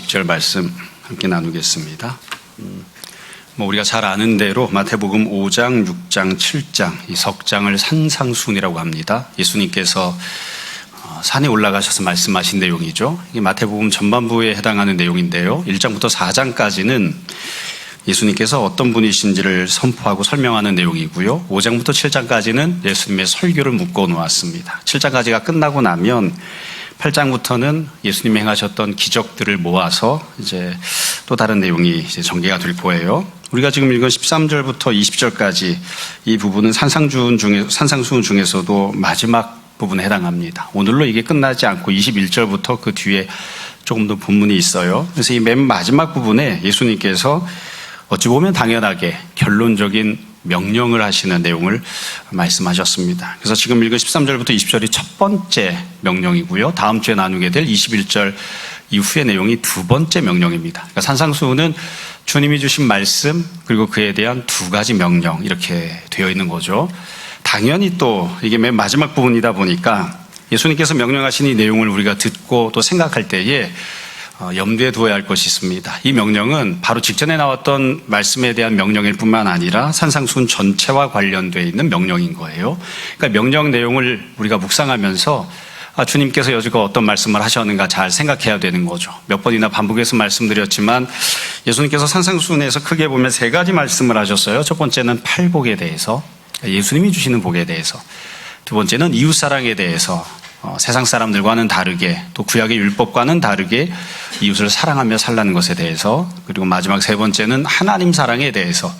20절 말씀 함께 나누겠습니다. 우리가 잘 아는 대로 마태복음 5장, 6장, 7장 이 석장을 산상수훈이라고 합니다. 예수님께서 산에 올라가셔서 말씀하신 내용이죠. 이 마태복음 전반부에 해당하는 내용인데요. 1장부터 4장까지는 예수님께서 어떤 분이신지를 선포하고 설명하는 내용이고요. 5장부터 7장까지는 예수님의 설교를 묶어 놓았습니다. 7장까지가 끝나고 나면 8장부터는 예수님이 행하셨던 기적들을 모아서 이제 또 다른 내용이 이제 전개가 될 거예요. 우리가 지금 읽은 13절부터 20절까지 이 부분은 산상수훈 중에서도 마지막 부분에 해당합니다. 오늘로 이게 끝나지 않고 21절부터 그 뒤에 조금 더 본문이 있어요. 그래서 이 맨 마지막 부분에 예수님께서 어찌 보면 당연하게 결론적인 명령을 하시는 내용을 말씀하셨습니다. 그래서 지금 읽은 13절부터 20절이 첫 번째 명령이고요. 다음 주에 나누게 될 21절 이후의 내용이 두 번째 명령입니다. 그러니까 산상수훈은 주님이 주신 말씀 그리고 그에 대한 두 가지 명령 이렇게 되어 있는 거죠. 당연히 또 이게 맨 마지막 부분이다 보니까 예수님께서 명령하신 이 내용을 우리가 듣고 또 생각할 때에 염두에 두어야 할 것이 있습니다. 이 명령은 바로 직전에 나왔던 말씀에 대한 명령일 뿐만 아니라 산상수훈 전체와 관련되어 있는 명령인 거예요. 그러니까 명령 내용을 우리가 묵상하면서 주님께서 여지껏 어떤 말씀을 하셨는가 잘 생각해야 되는 거죠. 몇 번이나 반복해서 말씀드렸지만 예수님께서 산상수훈에서 크게 보면 세 가지 말씀을 하셨어요. 첫 번째는 팔복에 대해서, 예수님이 주시는 복에 대해서. 두 번째는 이웃사랑에 대해서, 세상 사람들과는 다르게 또 구약의 율법과는 다르게 이웃을 사랑하며 살라는 것에 대해서, 그리고 마지막 세 번째는 하나님 사랑에 대해서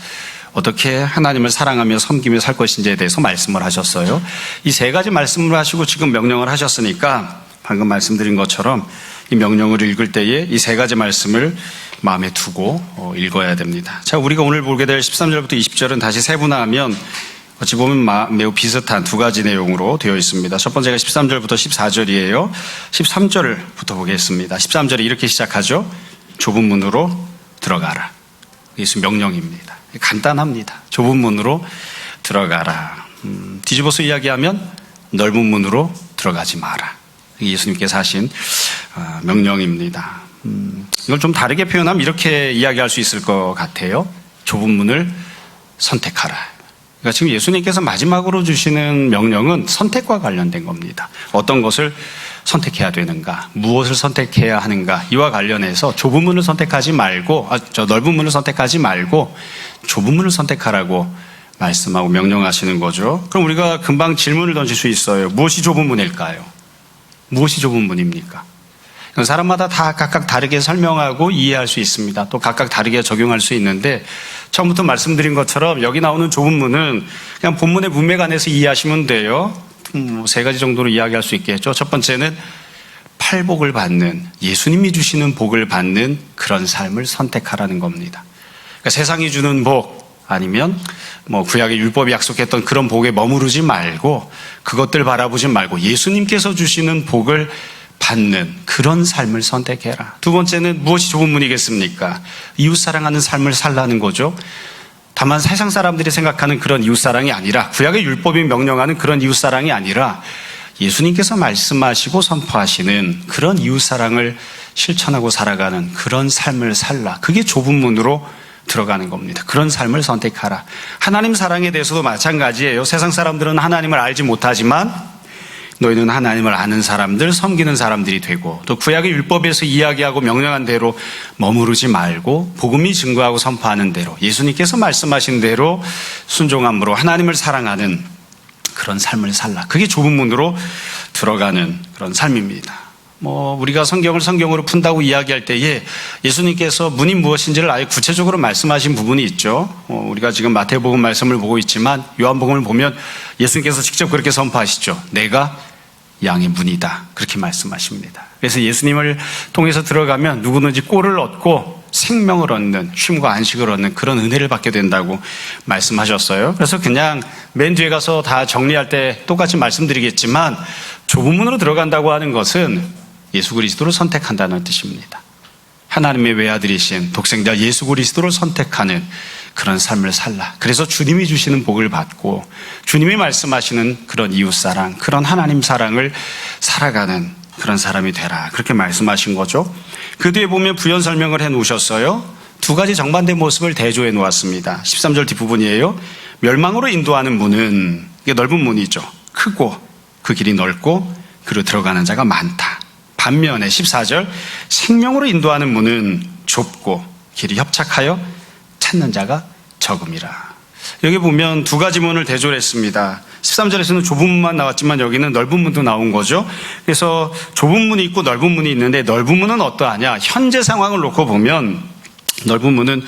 어떻게 하나님을 사랑하며 섬기며 살 것인지에 대해서 말씀을 하셨어요. 이 세 가지 말씀을 하시고 지금 명령을 하셨으니까 방금 말씀드린 것처럼 이 명령을 읽을 때에 이 세 가지 말씀을 마음에 두고 읽어야 됩니다. 자, 우리가 오늘 보게 될 13절부터 20절은 다시 세분화하면 어찌 보면 매우 비슷한 두 가지 내용으로 되어 있습니다. 첫 번째가 13절부터 14절이에요. 13절부터 보겠습니다. 13절이 이렇게 시작하죠. 좁은 문으로 들어가라. 예수 명령입니다. 간단합니다. 좁은 문으로 들어가라. 뒤집어서 이야기하면 넓은 문으로 들어가지 마라. 예수님께서 하신 명령입니다. 이걸 좀 다르게 표현하면 이렇게 이야기할 수 있을 것 같아요. 좁은 문을 선택하라. 그러니까 지금 예수님께서 마지막으로 주시는 명령은 선택과 관련된 겁니다. 어떤 것을 선택해야 되는가, 무엇을 선택해야 하는가, 이와 관련해서 좁은 문을 선택하지 말고, 넓은 문을 선택하지 말고 좁은 문을 선택하라고 말씀하고 명령하시는 거죠. 그럼 우리가 금방 질문을 던질 수 있어요. 무엇이 좁은 문일까요? 무엇이 좁은 문입니까? 사람마다 다 각각 다르게 설명하고 이해할 수 있습니다. 또 각각 다르게 적용할 수 있는데 처음부터 말씀드린 것처럼 여기 나오는 좁은 문은 그냥 본문의 문맥 안에서 이해하시면 돼요. 세 가지 정도로 이야기할 수 있겠죠. 첫 번째는 팔복을 받는, 예수님이 주시는 복을 받는 그런 삶을 선택하라는 겁니다. 그러니까 세상이 주는 복 아니면 구약의 율법이 약속했던 그런 복에 머무르지 말고 그것들 바라보지 말고 예수님께서 주시는 복을 받는 그런 삶을 선택해라. 두 번째는 무엇이 좁은 문이겠습니까? 이웃사랑하는 삶을 살라는 거죠. 다만 세상 사람들이 생각하는 그런 이웃사랑이 아니라, 구약의 율법이 명령하는 그런 이웃사랑이 아니라 예수님께서 말씀하시고 선포하시는 그런 이웃사랑을 실천하고 살아가는 그런 삶을 살라. 그게 좁은 문으로 들어가는 겁니다. 그런 삶을 선택하라. 하나님 사랑에 대해서도 마찬가지예요. 세상 사람들은 하나님을 알지 못하지만 너희는 하나님을 아는 사람들, 섬기는 사람들이 되고, 또 구약의 율법에서 이야기하고 명령한 대로 머무르지 말고 복음이 증거하고 선포하는 대로 예수님께서 말씀하신 대로 순종함으로 하나님을 사랑하는 그런 삶을 살라. 그게 좁은 문으로 들어가는 그런 삶입니다. 우리가 성경으로 푼다고 이야기할 때에 예수님께서 문이 무엇인지를 아예 구체적으로 말씀하신 부분이 있죠. 우리가 지금 마태복음 말씀을 보고 있지만 요한복음을 보면 예수님께서 직접 그렇게 선포하시죠. 내가 양의 문이다. 그렇게 말씀하십니다. 그래서 예수님을 통해서 들어가면 누구든지 꼴을 얻고 생명을 얻는, 쉼과 안식을 얻는 그런 은혜를 받게 된다고 말씀하셨어요. 그래서 그냥 맨 뒤에 가서 다 정리할 때 똑같이 말씀드리겠지만 좁은 문으로 들어간다고 하는 것은 예수 그리스도를 선택한다는 뜻입니다. 하나님의 외아들이신 독생자 예수 그리스도를 선택하는 그런 삶을 살라. 그래서 주님이 주시는 복을 받고 주님이 말씀하시는 그런 이웃사랑, 그런 하나님 사랑을 살아가는 그런 사람이 되라. 그렇게 말씀하신 거죠. 그 뒤에 보면 부연 설명을 해 놓으셨어요. 두 가지 정반대 모습을 대조해 놓았습니다. 13절 뒷부분이에요. 멸망으로 인도하는 문은, 이게 넓은 문이죠. 크고 그 길이 넓고 그로 들어가는 자가 많다. 반면에 14절 생명으로 인도하는 문은 좁고 길이 협착하여 찾는 자가 적음이라. 여기 보면 두 가지 문을 대조를 했습니다. 13절에서는 좁은 문만 나왔지만 여기는 넓은 문도 나온 거죠. 그래서 좁은 문이 있고 넓은 문이 있는데 넓은 문은 어떠하냐? 현재 상황을 놓고 보면 넓은 문은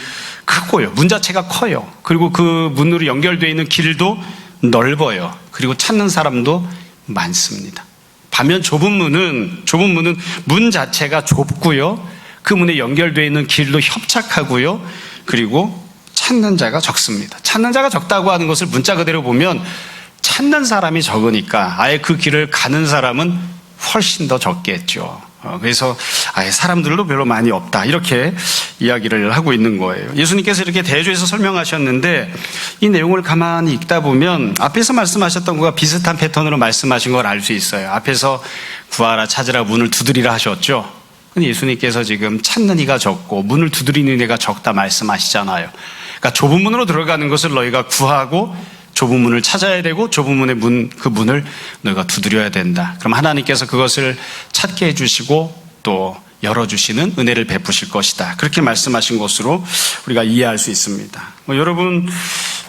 크고요. 문 자체가 커요. 그리고 그 문으로 연결되어 있는 길도 넓어요. 그리고 찾는 사람도 많습니다. 반면 좁은 문은 문 자체가 좁고요. 그 문에 연결되어 있는 길도 협착하고요. 그리고 찾는 자가 적습니다. 찾는 자가 적다고 하는 것을 문자 그대로 보면 찾는 사람이 적으니까 아예 그 길을 가는 사람은 훨씬 더 적겠죠. 그래서 아예 사람들도 별로 많이 없다, 이렇게 이야기를 하고 있는 거예요. 예수님께서 이렇게 대조해서 설명하셨는데 이 내용을 가만히 읽다 보면 앞에서 말씀하셨던 것과 비슷한 패턴으로 말씀하신 걸 알 수 있어요. 앞에서 구하라, 찾으라, 문을 두드리라 하셨죠. 근데 예수님께서 지금 찾는 이가 적고 문을 두드리는 이가 적다 말씀하시잖아요. 그러니까 좁은 문으로 들어가는 것을 너희가 구하고 좁은 문을 찾아야 되고 좁은 문의 그 문을 너희가 두드려야 된다. 그럼 하나님께서 그것을 찾게 해주시고 또 열어주시는 은혜를 베푸실 것이다. 그렇게 말씀하신 것으로 우리가 이해할 수 있습니다. 여러분,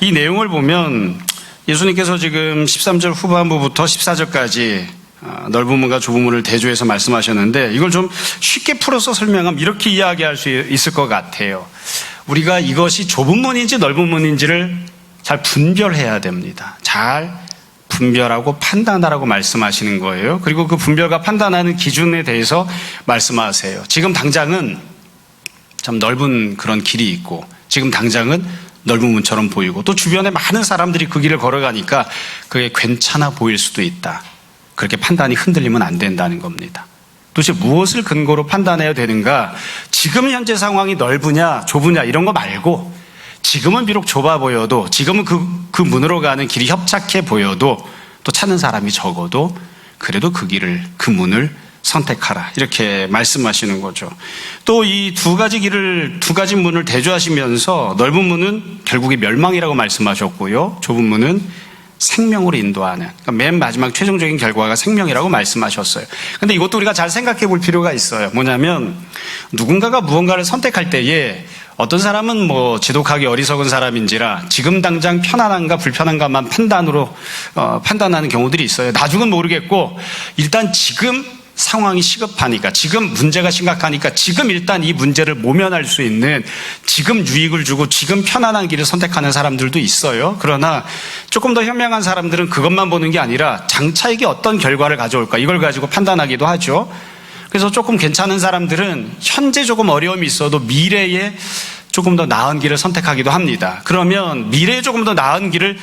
이 내용을 보면 예수님께서 지금 13절 후반부부터 14절까지 넓은 문과 좁은 문을 대조해서 말씀하셨는데 이걸 좀 쉽게 풀어서 설명하면 이렇게 이야기할 수 있을 것 같아요. 우리가 이것이 좁은 문인지 넓은 문인지를 잘 분별해야 됩니다. 잘 분별하고 판단하라고 말씀하시는 거예요. 그리고 그 분별과 판단하는 기준에 대해서 말씀하세요. 지금 당장은 참 넓은 그런 길이 있고 지금 당장은 넓은 문처럼 보이고 또 주변에 많은 사람들이 그 길을 걸어가니까 그게 괜찮아 보일 수도 있다. 그렇게 판단이 흔들리면 안 된다는 겁니다. 도대체 무엇을 근거로 판단해야 되는가? 지금 현재 상황이 넓으냐 좁으냐 이런 거 말고 지금은 비록 좁아 보여도 지금은 그 문으로 가는 길이 협착해 보여도 또 찾는 사람이 적어도 그래도 그 문을 선택하라, 이렇게 말씀하시는 거죠. 또 이 두 가지 문을 대조하시면서 넓은 문은 결국에 멸망이라고 말씀하셨고요. 좁은 문은 생명으로 인도하는, 그러니까 맨 마지막 최종적인 결과가 생명이라고 말씀하셨어요. 그런데 이것도 우리가 잘 생각해 볼 필요가 있어요. 뭐냐면 누군가가 무언가를 선택할 때에 어떤 사람은 지독하게 어리석은 사람인지라 지금 당장 편안한가 불편한가만 판단하는 경우들이 있어요. 나중은 모르겠고 일단 지금 상황이 시급하니까, 지금 문제가 심각하니까 지금 일단 이 문제를 모면할 수 있는, 지금 유익을 주고 지금 편안한 길을 선택하는 사람들도 있어요. 그러나 조금 더 현명한 사람들은 그것만 보는 게 아니라 장차 이게 어떤 결과를 가져올까 이걸 가지고 판단하기도 하죠. 그래서 조금 괜찮은 사람들은 현재 조금 어려움이 있어도 미래에 조금 더 나은 길을 선택하기도 합니다. 그러면 미래에 조금 더 나은 길을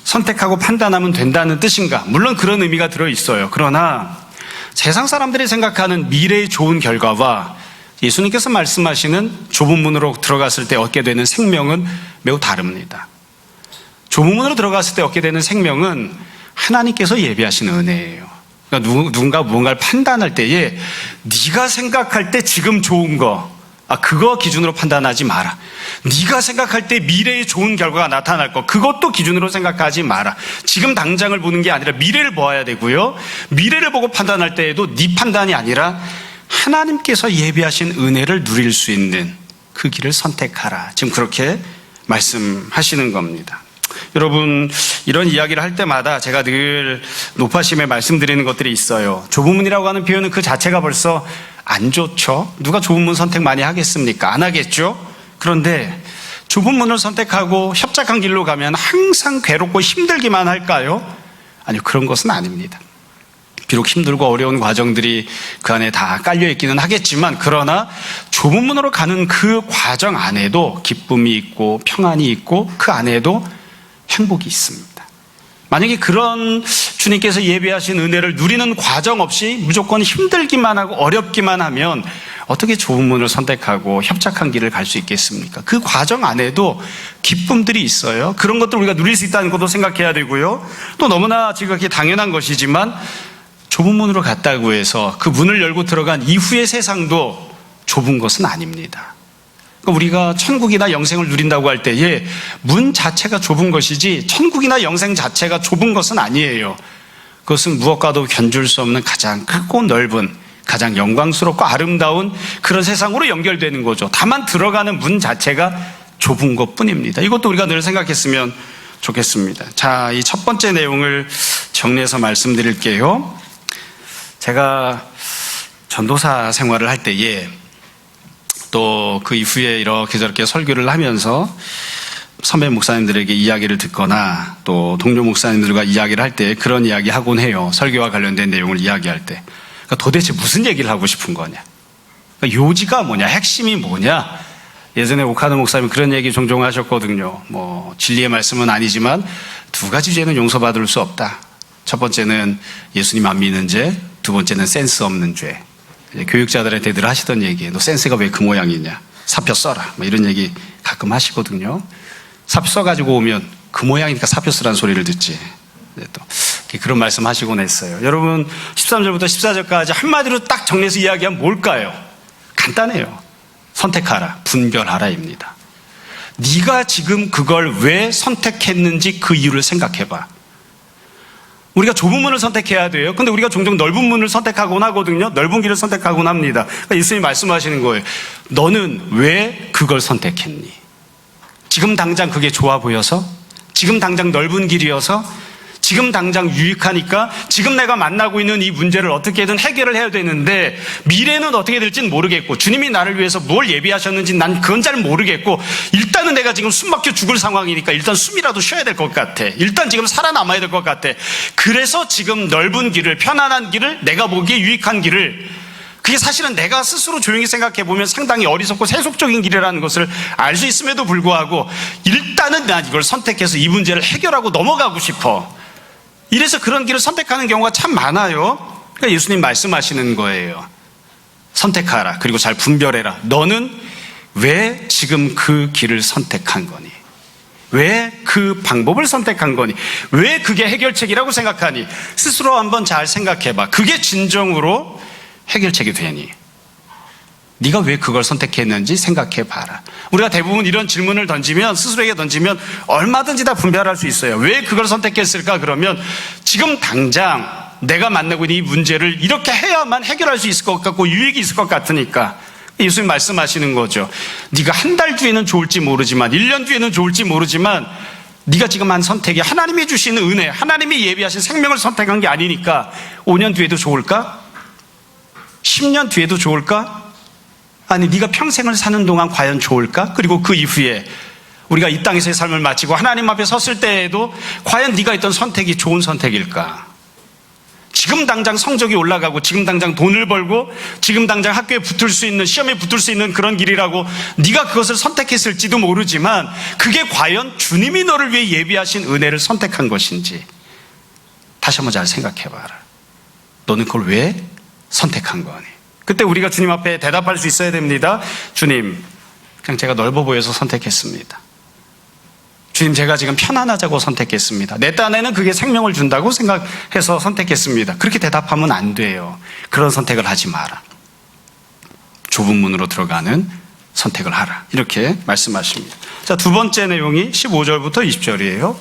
선택하고 판단하면 된다는 뜻인가? 물론 그런 의미가 들어있어요. 그러나 세상 사람들이 생각하는 미래의 좋은 결과와 예수님께서 말씀하시는 좁은 문으로 들어갔을 때 얻게 되는 생명은 매우 다릅니다. 좁은 문으로 들어갔을 때 얻게 되는 생명은 하나님께서 예비하신 은혜예요. 그러니까 누군가 무언가를 판단할 때에 네가 생각할 때 지금 좋은 거, 그거 기준으로 판단하지 마라. 네가 생각할 때 미래의 좋은 결과가 나타날 거, 그것도 기준으로 생각하지 마라. 지금 당장을 보는 게 아니라 미래를 보아야 되고요. 미래를 보고 판단할 때에도 네 판단이 아니라 하나님께서 예비하신 은혜를 누릴 수 있는 그 길을 선택하라. 지금 그렇게 말씀하시는 겁니다. 여러분, 이런 이야기를 할 때마다 제가 늘 높아심에 말씀드리는 것들이 있어요. 좁은 문이라고 하는 표현은 그 자체가 벌써 안 좋죠. 누가 좁은 문 선택 많이 하겠습니까? 안 하겠죠. 그런데 좁은 문을 선택하고 협착한 길로 가면 항상 괴롭고 힘들기만 할까요? 아니요, 그런 것은 아닙니다. 비록 힘들고 어려운 과정들이 그 안에 다 깔려있기는 하겠지만, 그러나 좁은 문으로 가는 그 과정 안에도 기쁨이 있고 평안이 있고 그 안에도 행복이 있습니다. 만약에 그런 주님께서 예비하신 은혜를 누리는 과정 없이 무조건 힘들기만 하고 어렵기만 하면 어떻게 좁은 문을 선택하고 협착한 길을 갈 수 있겠습니까? 그 과정 안에도 기쁨들이 있어요. 그런 것들 우리가 누릴 수 있다는 것도 생각해야 되고요. 또 너무나 지극히 당연한 것이지만 좁은 문으로 갔다고 해서 그 문을 열고 들어간 이후의 세상도 좁은 것은 아닙니다. 그러니까 우리가 천국이나 영생을 누린다고 할 때에 문 자체가 좁은 것이지 천국이나 영생 자체가 좁은 것은 아니에요. 그것은 무엇과도 견줄 수 없는 가장 크고 넓은, 가장 영광스럽고 아름다운 그런 세상으로 연결되는 거죠. 다만 들어가는 문 자체가 좁은 것뿐입니다. 이것도 우리가 늘 생각했으면 좋겠습니다. 자, 이 첫 번째 내용을 정리해서 말씀드릴게요. 제가 전도사 생활을 할 때에 또 그 이후에 이렇게 저렇게 설교를 하면서 선배 목사님들에게 이야기를 듣거나 또 동료 목사님들과 이야기를 할 때 그런 이야기 하곤 해요. 설교와 관련된 내용을 이야기할 때. 그러니까 도대체 무슨 얘기를 하고 싶은 거냐? 그러니까 요지가 뭐냐? 핵심이 뭐냐? 예전에 오카노 목사님 그런 얘기 종종 하셨거든요. 뭐 진리의 말씀은 아니지만 두 가지 죄는 용서받을 수 없다. 첫 번째는 예수님 안 믿는 죄, 두 번째는 센스 없는 죄. 교육자들한테 늘 하시던 얘기예요. 너 센스가 왜 그 모양이냐? 사표 써라. 뭐 이런 얘기 가끔 하시거든요. 사표 써가지고 오면 그 모양이니까 사표 쓰라는 소리를 듣지. 또 그런 말씀 하시곤 했어요. 여러분 13절부터 14절까지 한마디로 딱 정리해서 이야기하면 뭘까요? 간단해요. 선택하라, 분별하라입니다. 네가 지금 그걸 왜 선택했는지 그 이유를 생각해봐. 우리가 좁은 문을 선택해야 돼요. 근데 우리가 종종 넓은 문을 선택하곤 하거든요. 넓은 길을 선택하곤 합니다. 그러니까 예수님이 말씀하시는 거예요. 너는 왜 그걸 선택했니? 지금 당장 그게 좋아 보여서? 지금 당장 넓은 길이어서? 지금 당장 유익하니까? 지금 내가 만나고 있는 이 문제를 어떻게든 해결을 해야 되는데 미래는 어떻게 될지는 모르겠고 주님이 나를 위해서 뭘 예비하셨는지 난 그건 잘 모르겠고 일단은 내가 지금 숨 막혀 죽을 상황이니까 일단 숨이라도 쉬어야 될 것 같아. 일단 지금 살아남아야 될 것 같아. 그래서 지금 넓은 길을, 편안한 길을, 내가 보기에 유익한 길을, 그게 사실은 내가 스스로 조용히 생각해 보면 상당히 어리석고 세속적인 길이라는 것을 알 수 있음에도 불구하고 일단은 난 이걸 선택해서 이 문제를 해결하고 넘어가고 싶어. 이래서 그런 길을 선택하는 경우가 참 많아요. 그러니까 예수님 말씀하시는 거예요. 선택하라. 그리고 잘 분별해라. 너는 왜 지금 그 길을 선택한 거니? 왜 그 방법을 선택한 거니? 왜 그게 해결책이라고 생각하니? 스스로 한번 잘 생각해봐. 그게 진정으로 해결책이 되니? 네가 왜 그걸 선택했는지 생각해봐라. 우리가 대부분 이런 질문을 던지면, 스스로에게 던지면 얼마든지 다 분별할 수 있어요. 왜 그걸 선택했을까? 그러면 지금 당장 내가 만나고 있는 이 문제를 이렇게 해야만 해결할 수 있을 것 같고 유익이 있을 것 같으니까. 예수님 말씀하시는 거죠. 네가 한 달 뒤에는 좋을지 모르지만 1년 뒤에는 좋을지 모르지만 네가 지금 한 선택이 하나님이 주시는 은혜, 하나님이 예비하신 생명을 선택한 게 아니니까 5년 뒤에도 좋을까? 10년 뒤에도 좋을까? 아니 네가 평생을 사는 동안 과연 좋을까? 그리고 그 이후에 우리가 이 땅에서의 삶을 마치고 하나님 앞에 섰을 때에도 과연 네가 했던 선택이 좋은 선택일까? 지금 당장 성적이 올라가고 지금 당장 돈을 벌고 지금 당장 학교에 붙을 수 있는, 시험에 붙을 수 있는 그런 길이라고 네가 그것을 선택했을지도 모르지만 그게 과연 주님이 너를 위해 예비하신 은혜를 선택한 것인지 다시 한번 잘 생각해봐라. 너는 그걸 왜 선택한 거니? 그때 우리가 주님 앞에 대답할 수 있어야 됩니다. 주님, 그냥 제가 넓어 보여서 선택했습니다. 주님, 제가 지금 편안하자고 선택했습니다. 내 딴에는 그게 생명을 준다고 생각해서 선택했습니다. 그렇게 대답하면 안 돼요. 그런 선택을 하지 마라. 좁은 문으로 들어가는 선택을 하라. 이렇게 말씀하십니다. 자, 두 번째 내용이 15절부터 20절이에요.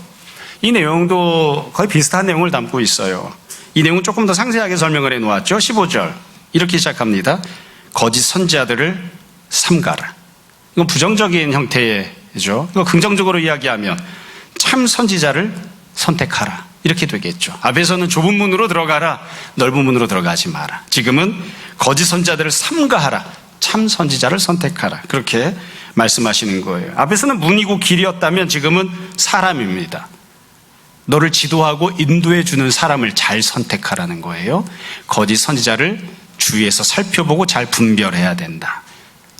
이 내용도 거의 비슷한 내용을 담고 있어요. 이 내용은 조금 더 상세하게 설명을 해 놓았죠. 15절. 이렇게 시작합니다. 거짓 선지자들을 삼가라. 이건 부정적인 형태죠. 이거 긍정적으로 이야기하면 참 선지자를 선택하라. 이렇게 되겠죠. 앞에서는 좁은 문으로 들어가라. 넓은 문으로 들어가지 마라. 지금은 거짓 선지자들을 삼가하라. 참 선지자를 선택하라. 그렇게 말씀하시는 거예요. 앞에서는 문이고 길이었다면 지금은 사람입니다. 너를 지도하고 인도해 주는 사람을 잘 선택하라는 거예요. 거짓 선지자를 주위에서 살펴보고 잘 분별해야 된다.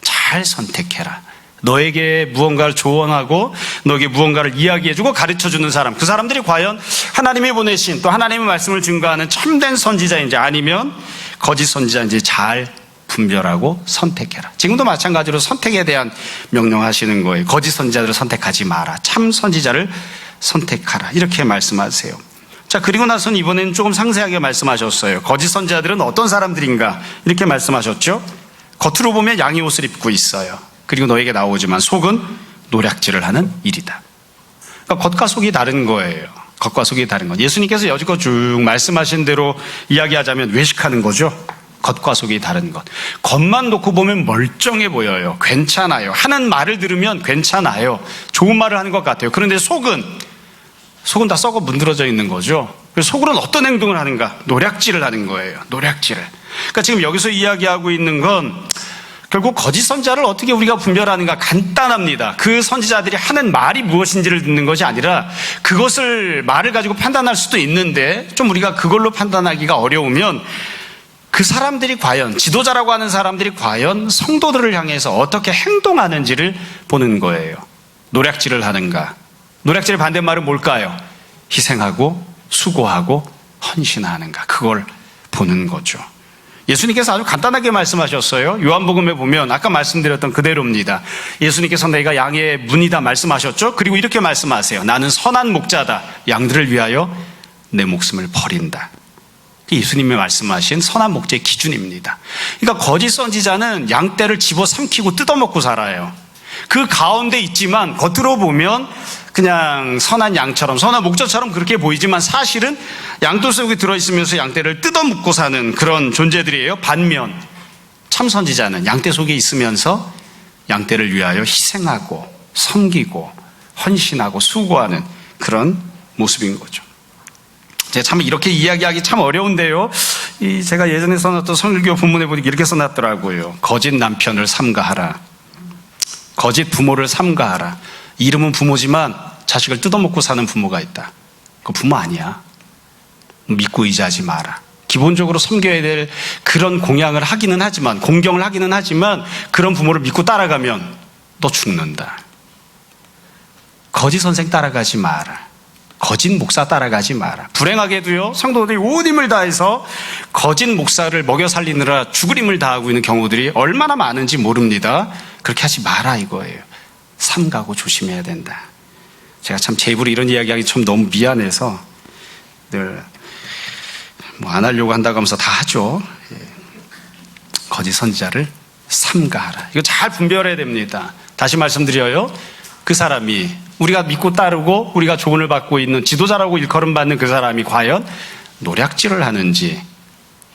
잘 선택해라. 너에게 무언가를 조언하고 너에게 무언가를 이야기해주고 가르쳐주는 사람, 그 사람들이 과연 하나님이 보내신 또 하나님의 말씀을 증거하는 참된 선지자인지 아니면 거짓 선지자인지 잘 분별하고 선택해라. 지금도 마찬가지로 선택에 대한 명령하시는 거예요. 거짓 선지자들을 선택하지 마라. 참 선지자를 선택하라. 이렇게 말씀하세요. 자, 그리고 나서는 이번에는 조금 상세하게 말씀하셨어요. 거짓 선지자들은 어떤 사람들인가 이렇게 말씀하셨죠. 겉으로 보면 양의 옷을 입고 있어요. 그리고 너에게 나오지만 속은 노략질을 하는 일이다. 그러니까 겉과 속이 다른 거예요. 겉과 속이 다른 것. 예수님께서 여지껏 쭉 말씀하신 대로 이야기하자면 외식하는 거죠. 겉과 속이 다른 것. 겉만 놓고 보면 멀쩡해 보여요. 괜찮아요. 하는 말을 들으면 괜찮아요. 좋은 말을 하는 것 같아요. 그런데 속은 다 썩어 문드러져 있는 거죠. 그래서 속으로는 어떤 행동을 하는가? 노략질을 하는 거예요. 노략질을. 그러니까 지금 여기서 이야기하고 있는 건 결국 거짓 선지자를 어떻게 우리가 분별하는가? 간단합니다. 그 선지자들이 하는 말이 무엇인지를 듣는 것이 아니라 그것을 말을 가지고 판단할 수도 있는데 좀 우리가 그걸로 판단하기가 어려우면 그 사람들이 과연 지도자라고 하는 사람들이 과연 성도들을 향해서 어떻게 행동하는지를 보는 거예요. 노략질을 하는가? 노략질의 반대말은 뭘까요? 희생하고 수고하고 헌신하는가? 그걸 보는 거죠. 예수님께서 아주 간단하게 말씀하셨어요. 요한복음에 보면 아까 말씀드렸던 그대로입니다. 예수님께서 내가 양의 문이다 말씀하셨죠. 그리고 이렇게 말씀하세요. 나는 선한 목자다. 양들을 위하여 내 목숨을 버린다. 예수님이 말씀하신 선한 목자의 기준입니다. 그러니까 거짓 선지자는 양떼를 집어삼키고 뜯어먹고 살아요. 그 가운데 있지만 겉으로 보면 그냥 선한 양처럼 선한 목자처럼 그렇게 보이지만 사실은 양털 속에 들어있으면서 양떼를 뜯어먹고 사는 그런 존재들이에요. 반면 참 선지자는 양떼 속에 있으면서 양떼를 위하여 희생하고 섬기고 헌신하고 수고하는 그런 모습인 거죠. 제가 참 이렇게 이야기하기 참 어려운데요. 제가 예전에 써놨던 성일교 본문에 보니까 이렇게 써놨더라고요. 거짓 남편을 삼가하라. 거짓 부모를 삼가하라. 이름은 부모지만 자식을 뜯어먹고 사는 부모가 있다. 그 부모 아니야. 믿고 의지하지 마라. 기본적으로 섬겨야 될 그런 공양을 하기는 하지만, 공경을 하기는 하지만 그런 부모를 믿고 따라가면 너 죽는다. 거짓 선생 따라가지 마라. 거짓 목사 따라가지 마라. 불행하게도요, 성도들이 온 힘을 다해서 거짓 목사를 먹여 살리느라 죽을 힘을 다하고 있는 경우들이 얼마나 많은지 모릅니다. 그렇게 하지 마라 이거예요. 삼가고 조심해야 된다. 제가 참 제 입으로 이런 이야기하기 참 너무 미안해서 늘 뭐 안 하려고 한다고 하면서 다 하죠. 거짓 선지자를 삼가하라. 이거 잘 분별해야 됩니다. 다시 말씀드려요. 그 사람이 우리가 믿고 따르고 우리가 조언을 받고 있는 지도자라고 일컬음받는 그 사람이 과연 노략질을 하는지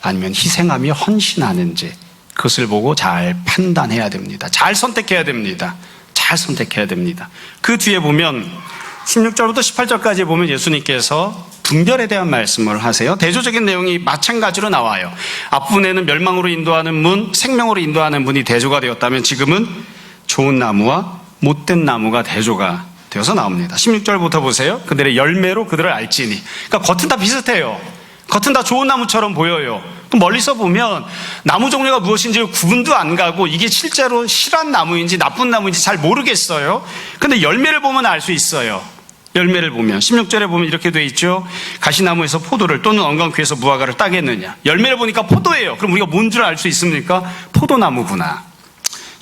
아니면 희생하며 헌신하는지 그것을 보고 잘 판단해야 됩니다. 잘 선택해야 됩니다. 잘 선택해야 됩니다. 그 뒤에 보면 16절부터 18절까지 보면 예수님께서 분별에 대한 말씀을 하세요. 대조적인 내용이 마찬가지로 나와요. 앞부분에는 멸망으로 인도하는 문, 생명으로 인도하는 문이 대조가 되었다면 지금은 좋은 나무와 못된 나무가 대조가 되어서 나옵니다. 16절부터 보세요. 그들의 열매로 그들을 알지니. 그러니까 겉은 다 비슷해요. 겉은 다 좋은 나무처럼 보여요. 또 멀리서 보면 나무 종류가 무엇인지 구분도 안 가고 이게 실제로 실한 나무인지 나쁜 나무인지 잘 모르겠어요. 근데 열매를 보면 알 수 있어요. 열매를 보면 16절에 보면 이렇게 돼 있죠. 가시나무에서 포도를 또는 엉겅퀴에서 무화과를 따겠느냐. 열매를 보니까 포도예요. 그럼 우리가 뭔 줄 알 수 있습니까? 포도나무구나.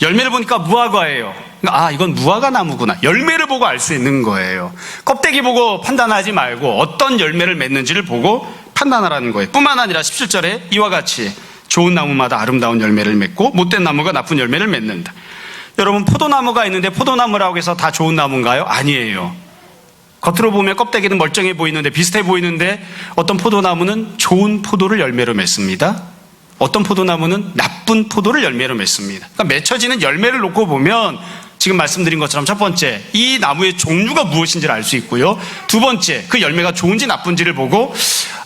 열매를 보니까 무화과예요. 아, 이건 무화과 나무구나. 열매를 보고 알 수 있는 거예요. 껍데기 보고 판단하지 말고 어떤 열매를 맺는지를 보고 판단하라는 거예요. 뿐만 아니라 17절에 이와 같이 좋은 나무마다 아름다운 열매를 맺고 못된 나무가 나쁜 열매를 맺는다. 여러분, 포도나무가 있는데 포도나무라고 해서 다 좋은 나무인가요? 아니에요. 겉으로 보면 껍데기는 멀쩡해 보이는데 비슷해 보이는데 어떤 포도나무는 좋은 포도를 열매로 맺습니다. 어떤 포도나무는 나쁜 포도를 열매로 맺습니다. 그러니까 맺혀지는 열매를 놓고 보면 지금 말씀드린 것처럼 첫 번째, 이 나무의 종류가 무엇인지를 알 수 있고요. 두 번째, 그 열매가 좋은지 나쁜지를 보고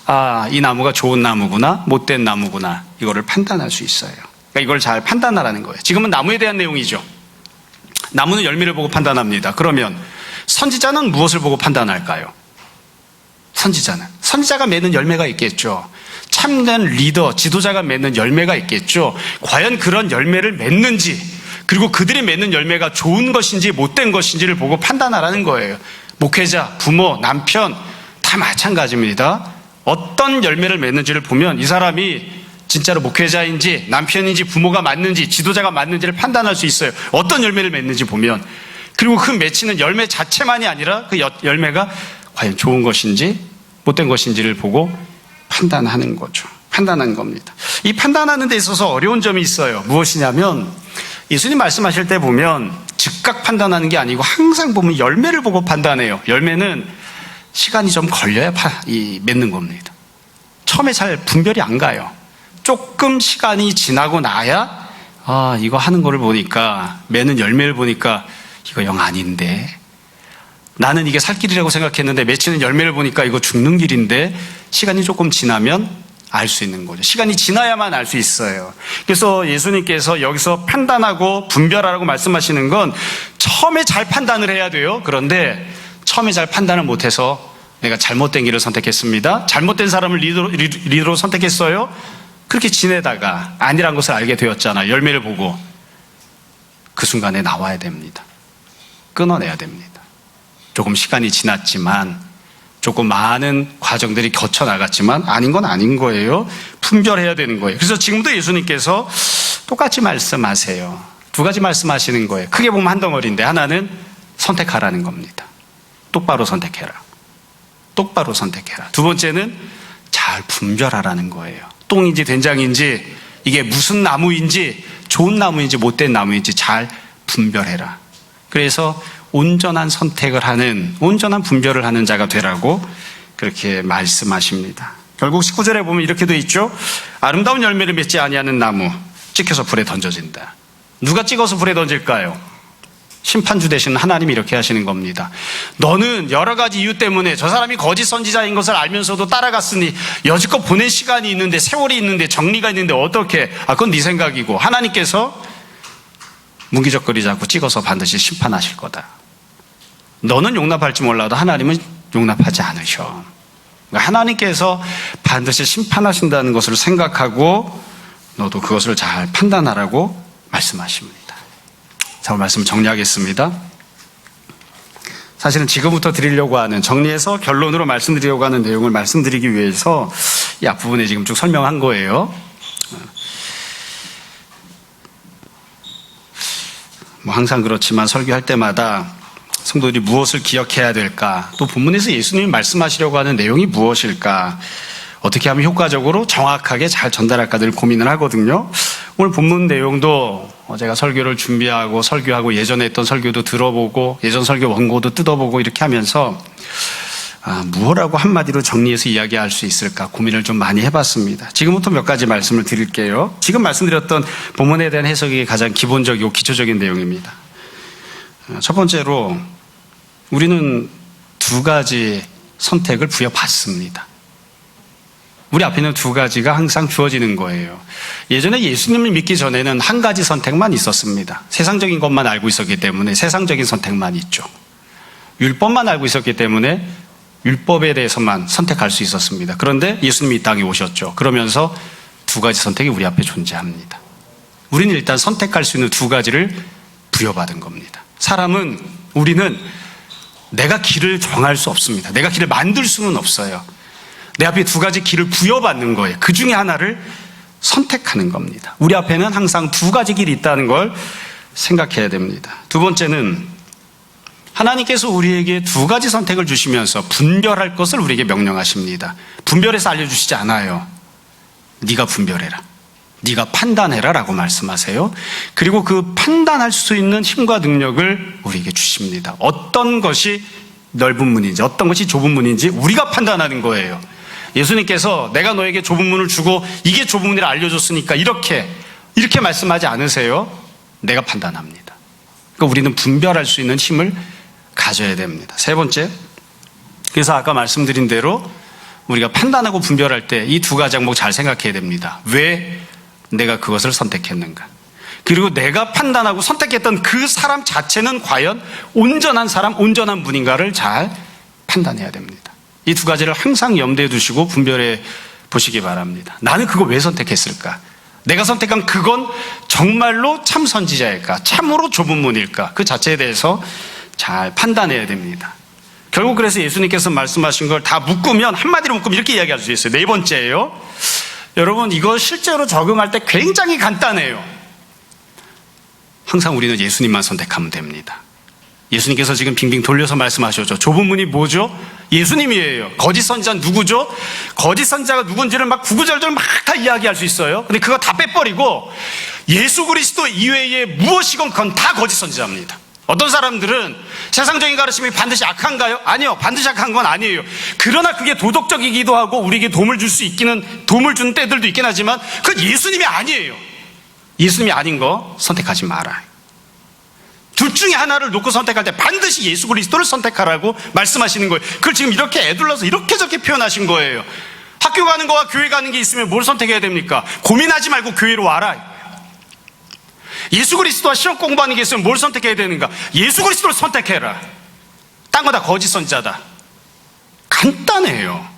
아, 이 나무가 좋은 나무구나, 못된 나무구나 이거를 판단할 수 있어요. 그러니까 이걸 잘 판단하라는 거예요. 지금은 나무에 대한 내용이죠. 나무는 열매를 보고 판단합니다. 그러면 선지자는 무엇을 보고 판단할까요? 선지자가 맺는 열매가 있겠죠. 참된 리더, 지도자가 맺는 열매가 있겠죠. 과연 그런 열매를 맺는지, 그리고 그들이 맺는 열매가 좋은 것인지 못된 것인지를 보고 판단하라는 거예요. 목회자, 부모, 남편 다 마찬가지입니다. 어떤 열매를 맺는지를 보면 이 사람이 진짜로 목회자인지 남편인지 부모가 맞는지 지도자가 맞는지를 판단할 수 있어요. 어떤 열매를 맺는지 보면. 그리고 그 맺히는 열매 자체만이 아니라 그 열매가 과연 좋은 것인지 못된 것인지를 보고 판단하는 거죠. 판단하는 겁니다. 이 판단하는 데 있어서 어려운 점이 있어요. 무엇이냐면 예수님 말씀하실 때 보면 즉각 판단하는 게 아니고 항상 보면 열매를 보고 판단해요. 열매는 시간이 좀 걸려야 맺는 겁니다. 처음에 잘 분별이 안 가요. 조금 시간이 지나고 나야 이거 하는 거를 보니까, 맺는 열매를 보니까 이거 영 아닌데, 나는 이게 살 길이라고 생각했는데 맺히는 열매를 보니까 이거 죽는 길인데, 시간이 조금 지나면 알 수 있는 거죠. 시간이 지나야만 알 수 있어요. 그래서 예수님께서 여기서 판단하고 분별하라고 말씀하시는 건 처음에 잘 판단을 해야 돼요. 그런데 처음에 잘 판단을 못해서 내가 잘못된 길을 선택했습니다. 잘못된 사람을 리더로 선택했어요. 그렇게 지내다가 아니란 것을 알게 되었잖아요. 열매를 보고. 그 순간에 나와야 됩니다. 끊어내야 됩니다. 조금 시간이 지났지만, 조금 많은 과정들이 거쳐나갔지만 아닌 건 아닌 거예요. 분별해야 되는 거예요. 그래서 지금도 예수님께서 똑같이 말씀하세요. 두 가지 말씀하시는 거예요. 크게 보면 한 덩어리인데, 하나는 선택하라는 겁니다. 똑바로 선택해라. 똑바로 선택해라. 두 번째는 잘 분별하라는 거예요. 똥인지 된장인지, 이게 무슨 나무인지, 좋은 나무인지 못된 나무인지 잘 분별해라. 그래서 온전한 선택을 하는, 온전한 분별을 하는 자가 되라고 그렇게 말씀하십니다. 결국 19절에 보면 이렇게 돼 있죠. 아름다운 열매를 맺지 아니하는 나무 찍혀서 불에 던져진다. 누가 찍어서 불에 던질까요? 심판주 되시는 하나님이 이렇게 하시는 겁니다. 너는 여러 가지 이유 때문에 저 사람이 거짓 선지자인 것을 알면서도 따라갔으니 여지껏 보낼 시간이 있는데, 세월이 있는데, 정리가 있는데 어떻게, 그건 네 생각이고, 하나님께서 뭉기적거리지 않고 찍어서 반드시 심판하실 거다. 너는 용납할지 몰라도 하나님은 용납하지 않으셔. 그러니까 하나님께서 반드시 심판하신다는 것을 생각하고 너도 그것을 잘 판단하라고 말씀하십니다. 자, 오늘 말씀 정리하겠습니다. 사실은 지금부터 드리려고 하는, 정리해서 결론으로 말씀드리려고 하는 내용을 말씀드리기 위해서 이 앞부분에 지금 쭉 설명한 거예요. 항상 그렇지만 설교할 때마다 성도들이 무엇을 기억해야 될까, 또 본문에서 예수님이 말씀하시려고 하는 내용이 무엇일까, 어떻게 하면 효과적으로 정확하게 잘 전달할까 늘 고민을 하거든요. 오늘 본문 내용도 제가 설교를 준비하고 설교하고 예전에 했던 설교도 들어보고 예전 설교 원고도 뜯어보고 이렇게 하면서 무엇라고 한마디로 정리해서 이야기할 수 있을까 고민을 좀 많이 해봤습니다. 지금부터 몇 가지 말씀을 드릴게요. 지금 말씀드렸던 본문에 대한 해석이 가장 기본적이고 기초적인 내용입니다. 첫 번째로 우리는 두 가지 선택을 부여받습니다. 우리 앞에는 두 가지가 항상 주어지는 거예요. 예전에 예수님을 믿기 전에는 한 가지 선택만 있었습니다. 세상적인 것만 알고 있었기 때문에 세상적인 선택만 있죠. 율법만 알고 있었기 때문에 율법에 대해서만 선택할 수 있었습니다. 그런데 예수님이 이 땅에 오셨죠. 그러면서 두 가지 선택이 우리 앞에 존재합니다. 우리는 일단 선택할 수 있는 두 가지를 부여받은 겁니다. 우리는 내가 길을 정할 수 없습니다. 내가 길을 만들 수는 없어요. 내 앞에 두 가지 길을 부여받는 거예요. 그 중에 하나를 선택하는 겁니다. 우리 앞에는 항상 두 가지 길이 있다는 걸 생각해야 됩니다. 두 번째는 하나님께서 우리에게 두 가지 선택을 주시면서 분별할 것을 우리에게 명령하십니다. 분별해서 알려주시지 않아요. 네가 분별해라, 네가 판단해라 라고 말씀하세요. 그리고 그 판단할 수 있는 힘과 능력을 우리에게 주십니다. 어떤 것이 넓은 문인지 어떤 것이 좁은 문인지 우리가 판단하는 거예요. 예수님께서 내가 너에게 좁은 문을 주고 이게 좁은 문이라 알려줬으니까 이렇게 말씀하지 않으세요. 내가 판단합니다. 그러니까 우리는 분별할 수 있는 힘을 가져야 됩니다. 세 번째, 그래서 아까 말씀드린 대로 우리가 판단하고 분별할 때 이 두 가지 항목 잘 생각해야 됩니다. 왜 내가 그것을 선택했는가, 그리고 내가 판단하고 선택했던 그 사람 자체는 과연 온전한 사람, 온전한 분인가를 잘 판단해야 됩니다. 이 두 가지를 항상 염두에 두시고 분별해 보시기 바랍니다. 나는 그거 왜 선택했을까? 내가 선택한 그건 정말로 참 선지자일까? 참으로 좁은 문일까? 그 자체에 대해서 잘 판단해야 됩니다. 결국 그래서 예수님께서 말씀하신 걸 다 묶으면, 한마디로 묶으면 이렇게 이야기할 수 있어요. 네 번째예요. 여러분, 이거 실제로 적용할 때 굉장히 간단해요. 항상 우리는 예수님만 선택하면 됩니다. 예수님께서 지금 빙빙 돌려서 말씀하셨죠. 좁은 문이 뭐죠? 예수님이에요. 거짓 선지자는 누구죠? 거짓 선지자가 누군지를 막 구구절절 막 다 이야기할 수 있어요. 근데 그거 다 빼버리고 예수 그리스도 이외에 무엇이건 그건 다 거짓 선지자입니다. 어떤 사람들은 세상적인 가르침이 반드시 악한가요? 아니요. 반드시 악한 건 아니에요. 그러나 그게 도덕적이기도 하고 우리에게 도움을 주는 때들도 있긴 하지만 그건 예수님이 아니에요. 예수님이 아닌 거 선택하지 말아요. 둘 중에 하나를 놓고 선택할 때 반드시 예수 그리스도를 선택하라고 말씀하시는 거예요. 그걸 지금 이렇게 애둘러서 이렇게 저렇게 표현하신 거예요. 학교 가는 거와 교회 가는 게 있으면 뭘 선택해야 됩니까? 고민하지 말고 교회로 와라. 예수 그리스도와 시험 공부하는 게 있으면 뭘 선택해야 되는가? 예수 그리스도를 선택해라. 딴 거 다 거짓 선지자다. 간단해요.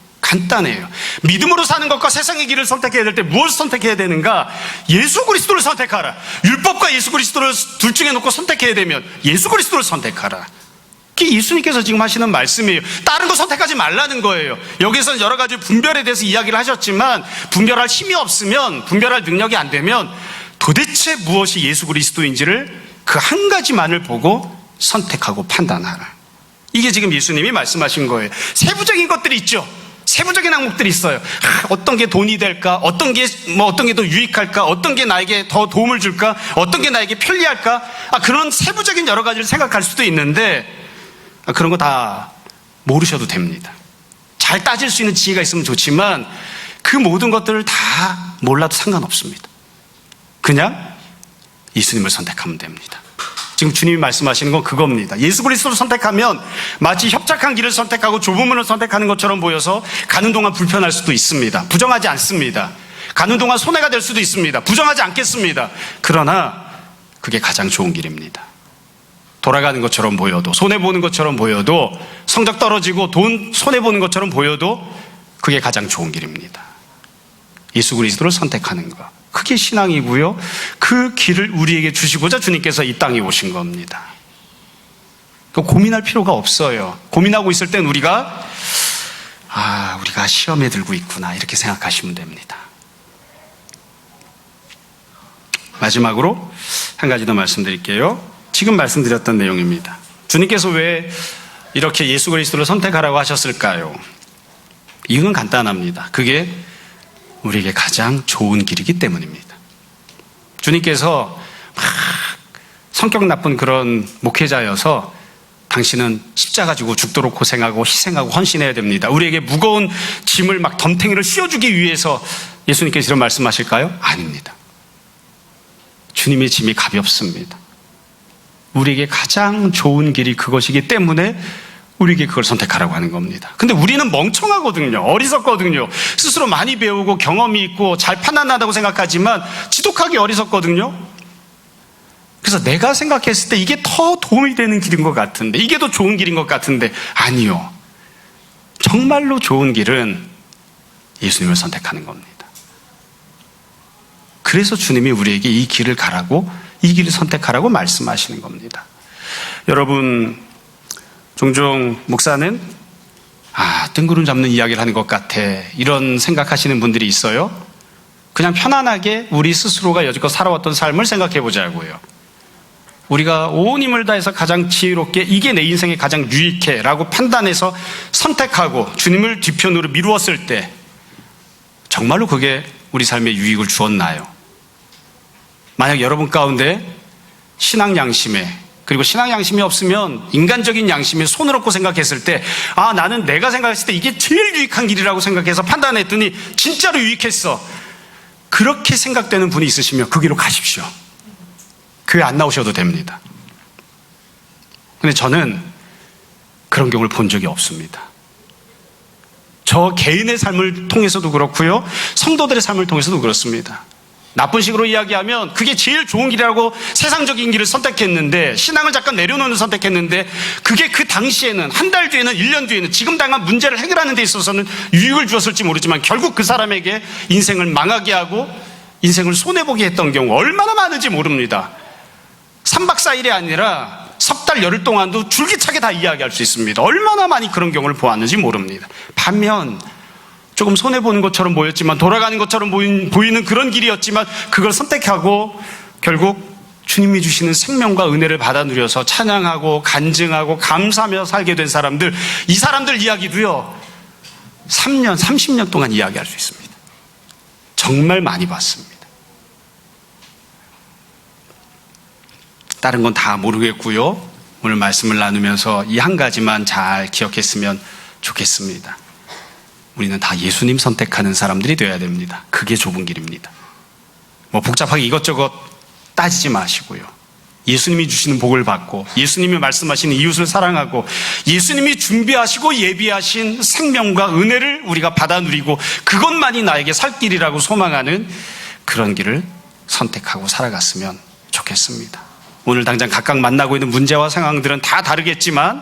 믿음으로 사는 것과 세상의 길을 선택해야 될 때 무엇을 선택해야 되는가? 예수 그리스도를 선택하라. 율법과 예수 그리스도를 둘 중에 놓고 선택해야 되면 예수 그리스도를 선택하라. 그게 예수님께서 지금 하시는 말씀이에요. 다른 거 선택하지 말라는 거예요. 여기서 여러 가지 분별에 대해서 이야기를 하셨지만 분별할 힘이 없으면, 분별할 능력이 안 되면 도대체 무엇이 예수 그리스도인지를 그 한 가지만을 보고 선택하고 판단하라. 이게 지금 예수님이 말씀하신 거예요. 세부적인 것들이 있죠. 세부적인 항목들이 있어요. 어떤 게 돈이 될까? 어떤 게 더 유익할까? 어떤 게 나에게 더 도움을 줄까? 어떤 게 나에게 편리할까? 그런 세부적인 여러 가지를 생각할 수도 있는데 그런 거 다 모르셔도 됩니다. 잘 따질 수 있는 지혜가 있으면 좋지만 그 모든 것들을 다 몰라도 상관없습니다. 그냥 예수님을 선택하면 됩니다. 지금 주님이 말씀하시는 건 그겁니다. 예수 그리스도를 선택하면 마치 협착한 길을 선택하고 좁은 문을 선택하는 것처럼 보여서 가는 동안 불편할 수도 있습니다. 부정하지 않습니다. 가는 동안 손해가 될 수도 있습니다. 부정하지 않겠습니다. 그러나 그게 가장 좋은 길입니다. 돌아가는 것처럼 보여도, 손해보는 것처럼 보여도, 성적 떨어지고 돈 손해보는 것처럼 보여도 그게 가장 좋은 길입니다. 예수 그리스도를 선택하는 것, 그게 신앙이고요. 그 길을 우리에게 주시고자 주님께서 이 땅에 오신 겁니다. 고민할 필요가 없어요. 고민하고 있을 땐 우리가 시험에 들고 있구나 이렇게 생각하시면 됩니다. 마지막으로 한 가지 더 말씀드릴게요. 지금 말씀드렸던 내용입니다. 주님께서 왜 이렇게 예수 그리스도를 선택하라고 하셨을까요? 이유는 간단합니다. 그게 우리에게 가장 좋은 길이기 때문입니다. 주님께서 막 성격 나쁜 그런 목회자여서 당신은 십자가 지고 죽도록 고생하고 희생하고 헌신해야 됩니다. 우리에게 무거운 짐을 막 덤탱이를 씌워주기 위해서 예수님께서 이런 말씀하실까요? 아닙니다. 주님의 짐이 가볍습니다. 우리에게 가장 좋은 길이 그것이기 때문에 우리에게 그걸 선택하라고 하는 겁니다. 근데 우리는 멍청하거든요. 어리석거든요. 스스로 많이 배우고 경험이 있고 잘 판단한다고 생각하지만 지독하게 어리석거든요. 그래서 내가 생각했을 때 이게 더 도움이 되는 길인 것 같은데, 이게 더 좋은 길인 것 같은데, 아니요. 정말로 좋은 길은 예수님을 선택하는 겁니다. 그래서 주님이 우리에게 이 길을 가라고, 이 길을 선택하라고 말씀하시는 겁니다. 여러분, 종종 목사는 뜬구름 잡는 이야기를 하는 것 같아, 이런 생각하시는 분들이 있어요. 그냥 편안하게 우리 스스로가 여지껏 살아왔던 삶을 생각해 보자고요. 우리가 온 힘을 다해서 가장 지혜롭게 이게 내 인생에 가장 유익해 라고 판단해서 선택하고 주님을 뒤편으로 미루었을 때 정말로 그게 우리 삶에 유익을 주었나요? 만약 여러분 가운데 신앙 양심에, 그리고 신앙 양심이 없으면 인간적인 양심에 손을 얹고 생각했을 때 나는 내가 생각했을 때 이게 제일 유익한 길이라고 생각해서 판단했더니 진짜로 유익했어, 그렇게 생각되는 분이 있으시면 그 길로 가십시오. 교회 안 나오셔도 됩니다. 근데 저는 그런 경우를 본 적이 없습니다. 저 개인의 삶을 통해서도 그렇고요, 성도들의 삶을 통해서도 그렇습니다. 나쁜 식으로 이야기하면 그게 제일 좋은 길이라고 세상적인 길을 선택했는데, 신앙을 잠깐 내려놓는 선택했는데, 그게 그 당시에는, 한 달 뒤에는, 1년 뒤에는 지금 당한 문제를 해결하는 데 있어서는 유익을 주었을지 모르지만 결국 그 사람에게 인생을 망하게 하고 인생을 손해보게 했던 경우 얼마나 많은지 모릅니다. 3박 4일이 아니라 석 달 열흘 동안도 줄기차게 다 이야기할 수 있습니다. 얼마나 많이 그런 경우를 보았는지 모릅니다. 반면 조금 손해보는 것처럼 보였지만, 돌아가는 것처럼 보이는 그런 길이었지만 그걸 선택하고 결국 주님이 주시는 생명과 은혜를 받아 누려서 찬양하고 간증하고 감사하며 살게 된 사람들, 이 사람들 이야기도요 3년, 30년 동안 이야기할 수 있습니다. 정말 많이 봤습니다. 다른 건 다 모르겠고요. 오늘 말씀을 나누면서 이 한 가지만 잘 기억했으면 좋겠습니다. 우리는 다 예수님 선택하는 사람들이 되어야 됩니다. 그게 좁은 길입니다. 뭐 복잡하게 이것저것 따지지 마시고요. 예수님이 주시는 복을 받고 예수님이 말씀하시는 이웃을 사랑하고 예수님이 준비하시고 예비하신 생명과 은혜를 우리가 받아 누리고 그것만이 나에게 살 길이라고 소망하는 그런 길을 선택하고 살아갔으면 좋겠습니다. 오늘 당장 각각 만나고 있는 문제와 상황들은 다 다르겠지만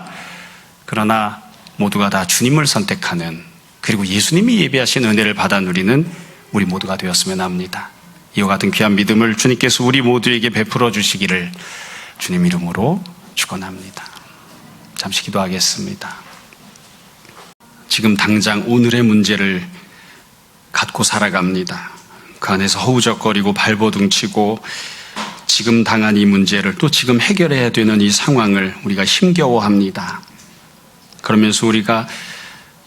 그러나 모두가 다 주님을 선택하는, 그리고 예수님이 예비하신 은혜를 받아 누리는 우리 모두가 되었으면 합니다. 이와 같은 귀한 믿음을 주님께서 우리 모두에게 베풀어 주시기를 주님 이름으로 축원합니다. 잠시 기도하겠습니다. 지금 당장 오늘의 문제를 갖고 살아갑니다. 그 안에서 허우적거리고 발버둥치고 지금 당한 이 문제를 또 지금 해결해야 되는 이 상황을 우리가 힘겨워합니다. 그러면서 우리가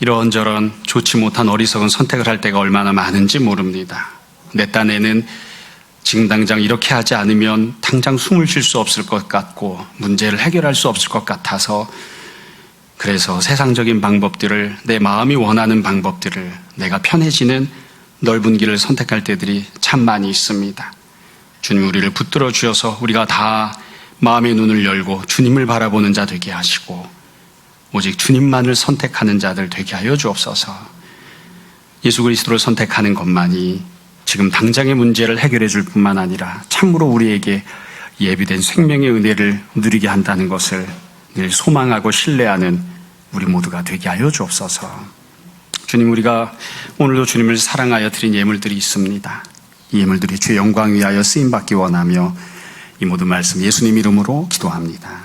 이런저런 좋지 못한 어리석은 선택을 할 때가 얼마나 많은지 모릅니다. 내 딴에는 지금 당장 이렇게 하지 않으면 당장 숨을 쉴 수 없을 것 같고 문제를 해결할 수 없을 것 같아서, 그래서 세상적인 방법들을, 내 마음이 원하는 방법들을, 내가 편해지는 넓은 길을 선택할 때들이 참 많이 있습니다. 주님 우리를 붙들어 주셔서 우리가 다 마음의 눈을 열고 주님을 바라보는 자 되게 하시고 오직 주님만을 선택하는 자들 되게 하여 주옵소서. 예수 그리스도를 선택하는 것만이 지금 당장의 문제를 해결해 줄 뿐만 아니라 참으로 우리에게 예비된 생명의 은혜를 누리게 한다는 것을 늘 소망하고 신뢰하는 우리 모두가 되게 하여 주옵소서. 주님, 우리가 오늘도 주님을 사랑하여 드린 예물들이 있습니다. 이 예물들이 주의 영광 위하여 쓰임받기 원하며 이 모든 말씀 예수님 이름으로 기도합니다.